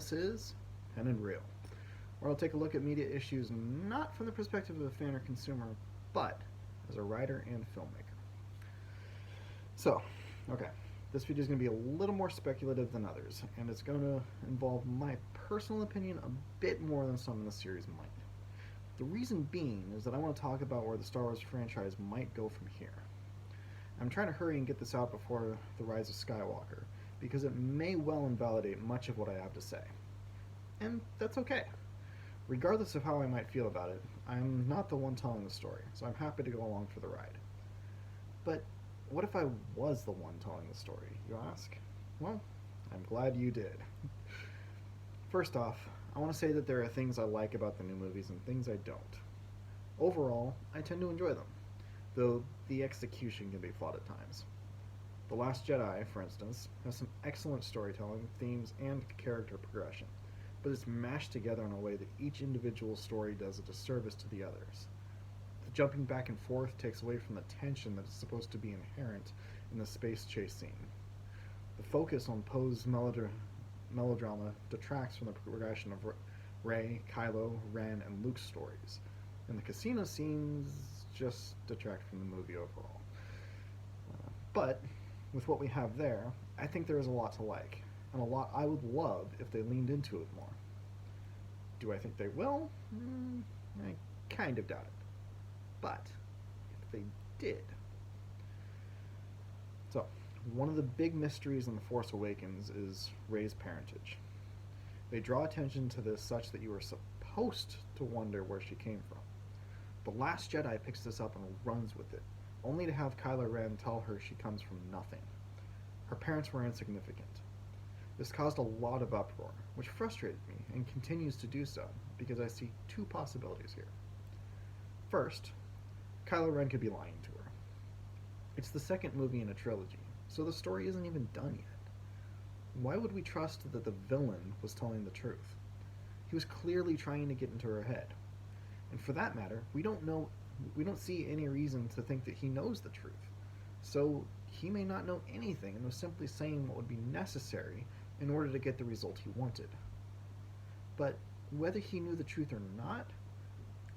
This is Pen and Reel, where I'll take a look at media issues not from the perspective of a fan or consumer, but as a writer and filmmaker. So, okay, this video is going to be a little more speculative than others, and it's going to involve my personal opinion a bit more than some in the series might. The reason being is that I want to talk about where the Star Wars franchise might go from here. I'm trying to hurry and get this out before the rise of Skywalker, because it may well invalidate much of what I have to say. And that's okay. Regardless of how I might feel about it, I'm not the one telling the story, so I'm happy to go along for the ride. But what if I was the one telling the story, you ask? Well, I'm glad you did. First off, I want to say that there are things I like about the new movies and things I don't. Overall, I tend to enjoy them, though the execution can be flawed at times. The Last Jedi, for instance, has some excellent storytelling, themes, and character progression, but it's mashed together in a way that each individual story does a disservice to the others. The jumping back and forth takes away from the tension that is supposed to be inherent in the space chase scene. The focus on Poe's melodrama detracts from the progression of Rey, Kylo, Ren, and Luke's stories, and the casino scenes just detract from the movie overall. But with what we have there, I think there is a lot to like, and a lot I would love if they leaned into it more. Do I think they will? I kind of doubt it. But if they did. So, one of the big mysteries in The Force Awakens is Rey's parentage. They draw attention to this such that you are supposed to wonder where she came from. The Last Jedi picks this up and runs with it, only to have Kylo Ren tell her she comes from nothing. Her parents were insignificant. This caused a lot of uproar, which frustrated me and continues to do so, because I see two possibilities here. First, Kylo Ren could be lying to her. It's the second movie in a trilogy, so the story isn't even done yet. Why would we trust that the villain was telling the truth? He was clearly trying to get into her head. And for that matter, we don't see any reason to think that he knows the truth. So he may not know anything and was simply saying what would be necessary in order to get the result he wanted. But whether he knew the truth or not,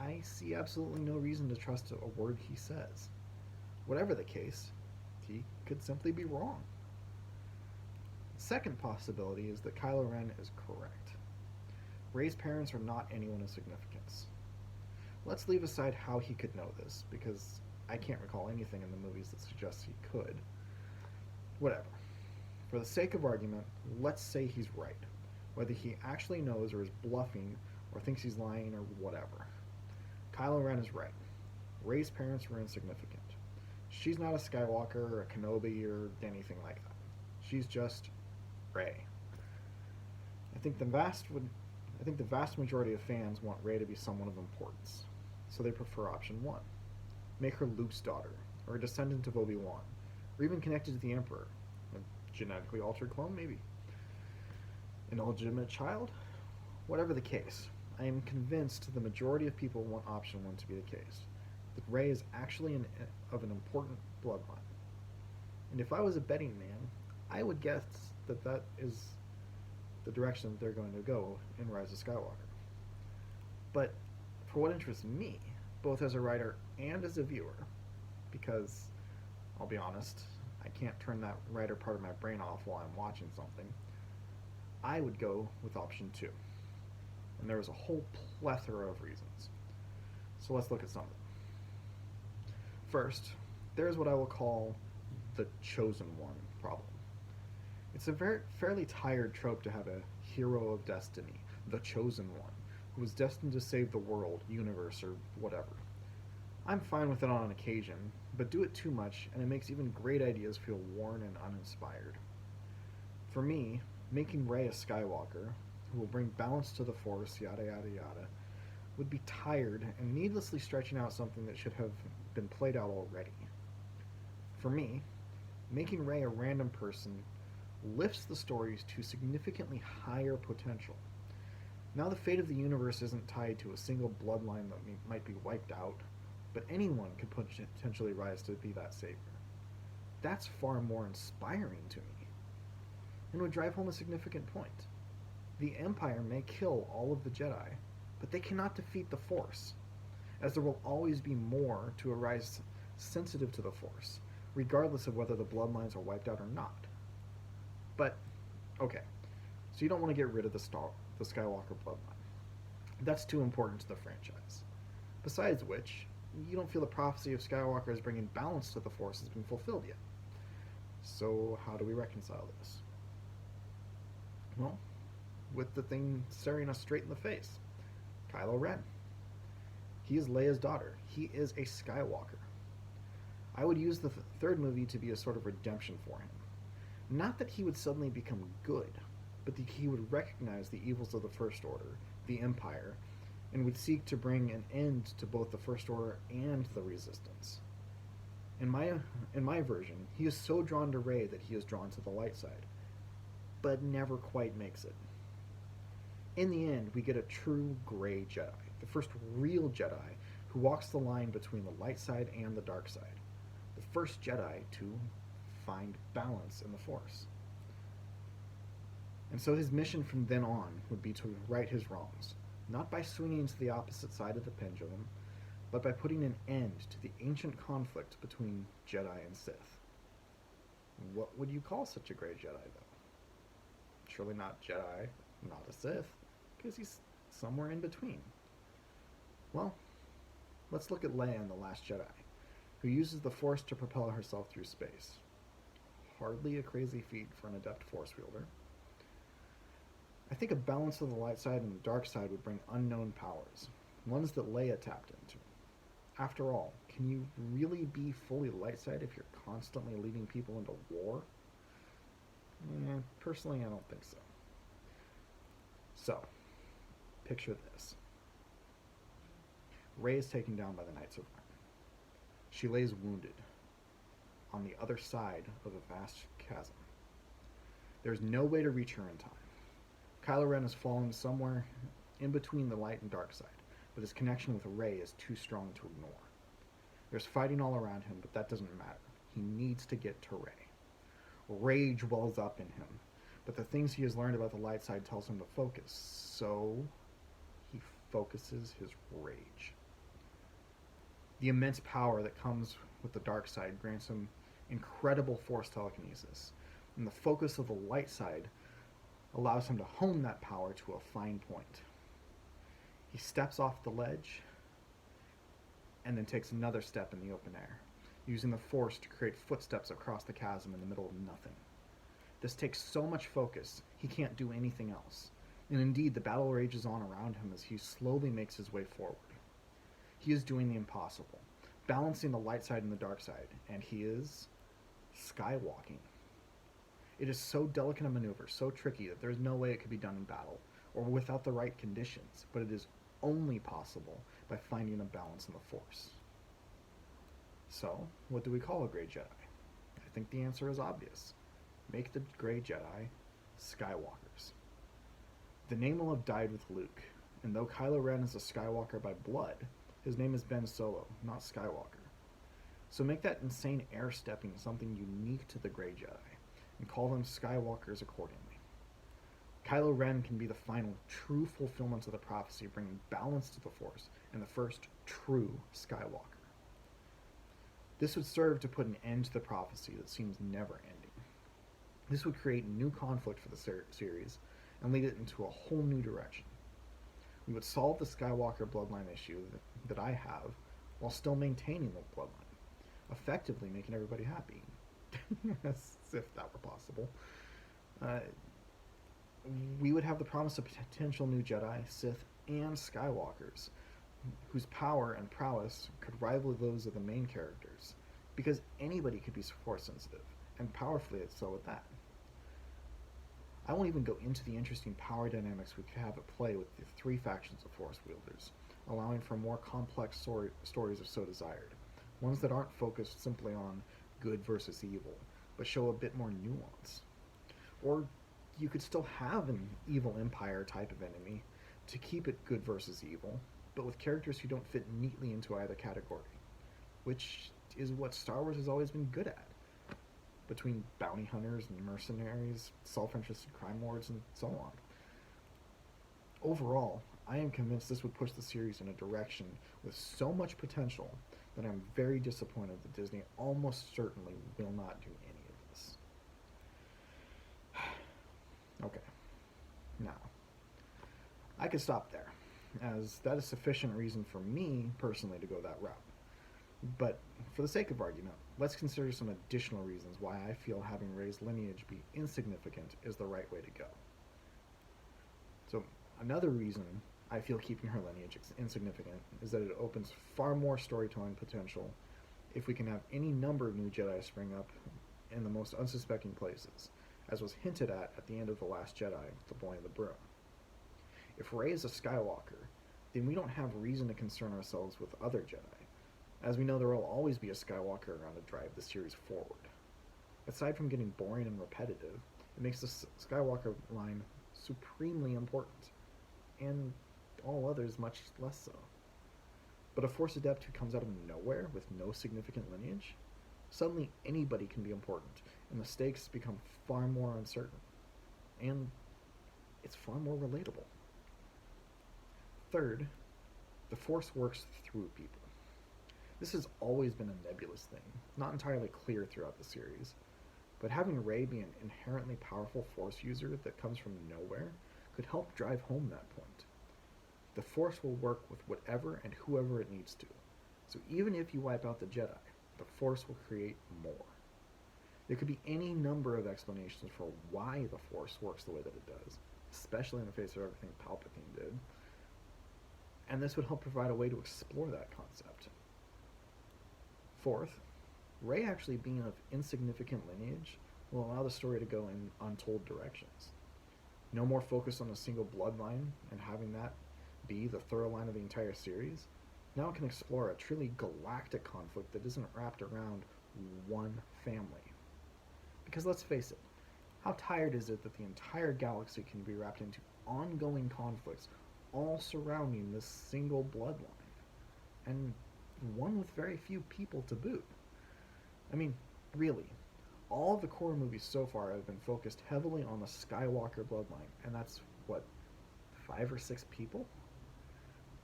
I see absolutely no reason to trust a word he says. Whatever the case, he could simply be wrong. The second possibility is that Kylo Ren is correct. Rey's parents are not anyone of significance. Let's leave aside how he could know this, because I can't recall anything in the movies that suggests he could. Whatever. For the sake of argument, let's say he's right, whether he actually knows or is bluffing or thinks he's lying or whatever. Kylo Ren is right. Rey's parents were insignificant. She's not a Skywalker or a Kenobi or anything like that. She's just Rey. I think the vast majority of fans want Rey to be someone of importance, so they prefer option one. Make her Luke's daughter, or a descendant of Obi-Wan, or even connected to the Emperor. A genetically altered clone, maybe. An illegitimate child? Whatever the case, I am convinced the majority of people want option one to be the case, that Rey is actually of an important bloodline. And if I was a betting man, I would guess that is the direction that they're going to go in Rise of Skywalker. But for what interests me, both as a writer and as a viewer, because, I'll be honest, I can't turn that writer part of my brain off while I'm watching something, I would go with option two. And there is a whole plethora of reasons. So let's look at some of them. First, there's what I will call the chosen one problem. It's a fairly tired trope to have a hero of destiny, the chosen one, who is destined to save the world, universe, or whatever. I'm fine with it on occasion, but do it too much and it makes even great ideas feel worn and uninspired. For me, making Rey a Skywalker, who will bring balance to the Force, yada yada yada, would be tired and needlessly stretching out something that should have been played out already. For me, making Rey a random person lifts the stories to significantly higher potential. Now the fate of the universe isn't tied to a single bloodline that might be wiped out, but anyone could potentially rise to be that savior. That's far more inspiring to me, and would drive home a significant point. The Empire may kill all of the Jedi, but they cannot defeat the Force, as there will always be more to arise sensitive to the Force, regardless of whether the bloodlines are wiped out or not. But, okay, so you don't want to get rid of the Skywalker bloodline. That's too important to the franchise. Besides which, you don't feel the prophecy of Skywalker as bringing balance to the Force has been fulfilled yet. So how do we reconcile this? Well, with the thing staring us straight in the face. Kylo Ren. He is Leia's daughter. He is a Skywalker. I would use the third movie to be a sort of redemption for him. Not that he would suddenly become good, but that he would recognize the evils of the First Order, the Empire, and would seek to bring an end to both the First Order and the Resistance. In my version, he is so drawn to Rey that he is drawn to the light side, but never quite makes it. In the end, we get a true gray Jedi, the first real Jedi who walks the line between the light side and the dark side, the first Jedi to find balance in the Force. And so his mission from then on would be to right his wrongs, not by swinging to the opposite side of the pendulum, but by putting an end to the ancient conflict between Jedi and Sith. What would you call such a gray Jedi, though? Surely not Jedi, not a Sith, because he's somewhere in between. Well, let's look at Leia in The Last Jedi, who uses the Force to propel herself through space. Hardly a crazy feat for an adept Force wielder. I think a balance of the light side and the dark side would bring unknown powers, ones that Leia tapped into. After all, can you really be fully light side if you're constantly leading people into war? Personally, I don't think so. So, picture this. Rey is taken down by the Knights of Ren. She lays wounded on the other side of a vast chasm. There's no way to reach her in time. Kylo Ren has fallen somewhere in between the light and dark side, but his connection with Rey is too strong to ignore. There's fighting all around him, but that doesn't matter. He needs to get to Rey. Rage wells up in him, but the things he has learned about the light side tells him to focus, so he focuses his rage. The immense power that comes with the dark side grants him incredible Force telekinesis, and the focus of the light side allows him to hone that power to a fine point. He steps off the ledge and then takes another step in the open air, using the Force to create footsteps across the chasm in the middle of nothing. This takes so much focus, he can't do anything else, and indeed the battle rages on around him as he slowly makes his way forward. He is doing the impossible, balancing the light side and the dark side, and he is skywalking. It is so delicate a maneuver, so tricky, that there's no way it could be done in battle, or without the right conditions, but it is only possible by finding a balance in the Force. So, what do we call a Grey Jedi? I think the answer is obvious. Make the Grey Jedi Skywalkers. The name will have died with Luke, and though Kylo Ren is a Skywalker by blood, his name is Ben Solo, not Skywalker. So make that insane air-stepping something unique to the Grey Jedi, and call them Skywalkers accordingly. Kylo Ren can be the final true fulfillment of the prophecy, bringing balance to the Force, and the first true Skywalker. This would serve to put an end to the prophecy that seems never-ending. This would create new conflict for the series, and lead it into a whole new direction. We would solve the Skywalker bloodline issue that I have, while still maintaining the bloodline, effectively making everybody happy. As if that were possible. We would have the promise of potential new Jedi, Sith, and Skywalkers, whose power and prowess could rival those of the main characters, because anybody could be Force sensitive, and powerfully so at that. I won't even go into the interesting power dynamics we could have at play with the three factions of Force wielders, allowing for more complex stories if so desired, ones that aren't focused simply on good versus evil, but show a bit more nuance. Or you could still have an evil empire type of enemy to keep it good versus evil, but with characters who don't fit neatly into either category, which is what Star Wars has always been good at, between bounty hunters and mercenaries, self-interested crime lords, and so on. Overall, I am convinced this would push the series in a direction with so much potential that I'm very disappointed that Disney almost certainly will not do any of this. Okay, now, I could stop there, as that is sufficient reason for me personally to go that route. But for the sake of argument, let's consider some additional reasons why I feel having Rey's lineage be insignificant is the right way to go. So, another reason I feel keeping her lineage insignificant is that it opens far more storytelling potential if we can have any number of new Jedi spring up in the most unsuspecting places, as was hinted at the end of The Last Jedi with the boy in the broom. If Rey is a Skywalker, then we don't have reason to concern ourselves with other Jedi, as we know there will always be a Skywalker around to drive the series forward. Aside from getting boring and repetitive, it makes the Skywalker line supremely important, and all others much less so. But a Force adept who comes out of nowhere with no significant lineage, suddenly anybody can be important, and the stakes become far more uncertain, and it's far more relatable. Third, the Force works through people. This has always been a nebulous thing, not entirely clear throughout the series, but having Rey be an inherently powerful Force user that comes from nowhere could help drive home that point. The Force will work with whatever and whoever it needs to, so even if you wipe out the Jedi, the Force will create more. There could be any number of explanations for why the Force works the way that it does, especially in the face of everything Palpatine did, and this would help provide a way to explore that concept. Fourth, Rey actually being of insignificant lineage will allow the story to go in untold directions. No more focus on a single bloodline and having that be the thorough line of the entire series. Now it can explore a truly galactic conflict that isn't wrapped around one family. Because let's face it, how tired is it that the entire galaxy can be wrapped into ongoing conflicts all surrounding this single bloodline, and one with very few people to boot? I mean, really, all of the core movies so far have been focused heavily on the Skywalker bloodline, and that's, what, 5 or 6 people?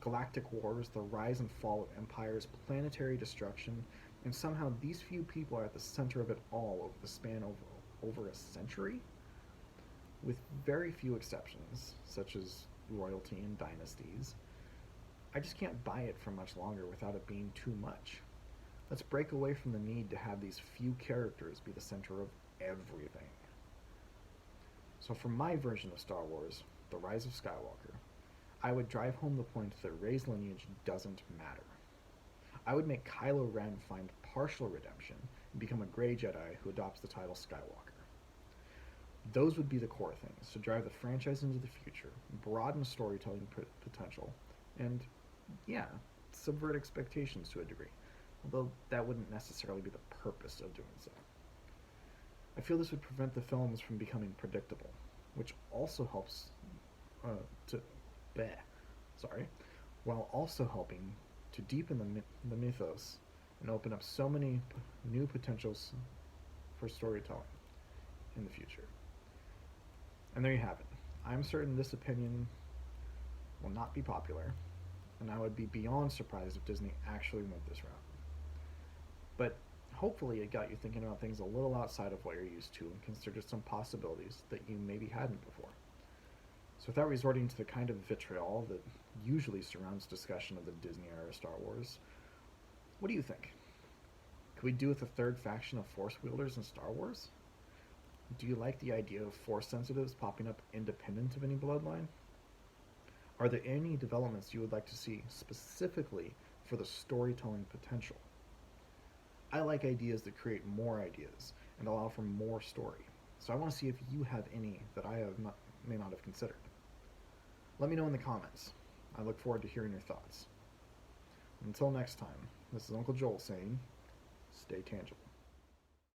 Galactic wars, the rise and fall of empires, planetary destruction, and somehow these few people are at the center of it all over the span of over a century? With very few exceptions, such as royalty and dynasties, I just can't buy it for much longer without it being too much. Let's break away from the need to have these few characters be the center of everything. So for my version of Star Wars, The Rise of Skywalker, I would drive home the point that Rey's lineage doesn't matter. I would make Kylo Ren find partial redemption and become a Grey Jedi who adopts the title Skywalker. Those would be the core things to drive the franchise into the future, broaden storytelling potential, and, yeah, subvert expectations to a degree, although that wouldn't necessarily be the purpose of doing so. I feel this would prevent the films from becoming predictable, which also helps while also helping to deepen the mythos and open up so many new potentials for storytelling in the future. And there you have it. I'm certain this opinion will not be popular, and I would be beyond surprised if Disney actually went this route. But hopefully it got you thinking about things a little outside of what you're used to and considered some possibilities that you maybe hadn't before. So without resorting to the kind of vitriol that usually surrounds discussion of the Disney-era Star Wars, what do you think? Could we do with a third faction of Force wielders in Star Wars? Do you like the idea of Force sensitives popping up independent of any bloodline? Are there any developments you would like to see specifically for the storytelling potential? I like ideas that create more ideas and allow for more story, so I want to see if you have any that I may not have considered. Let me know in the comments. I look forward to hearing your thoughts. Until next time, this is Uncle Joel saying, stay tangible.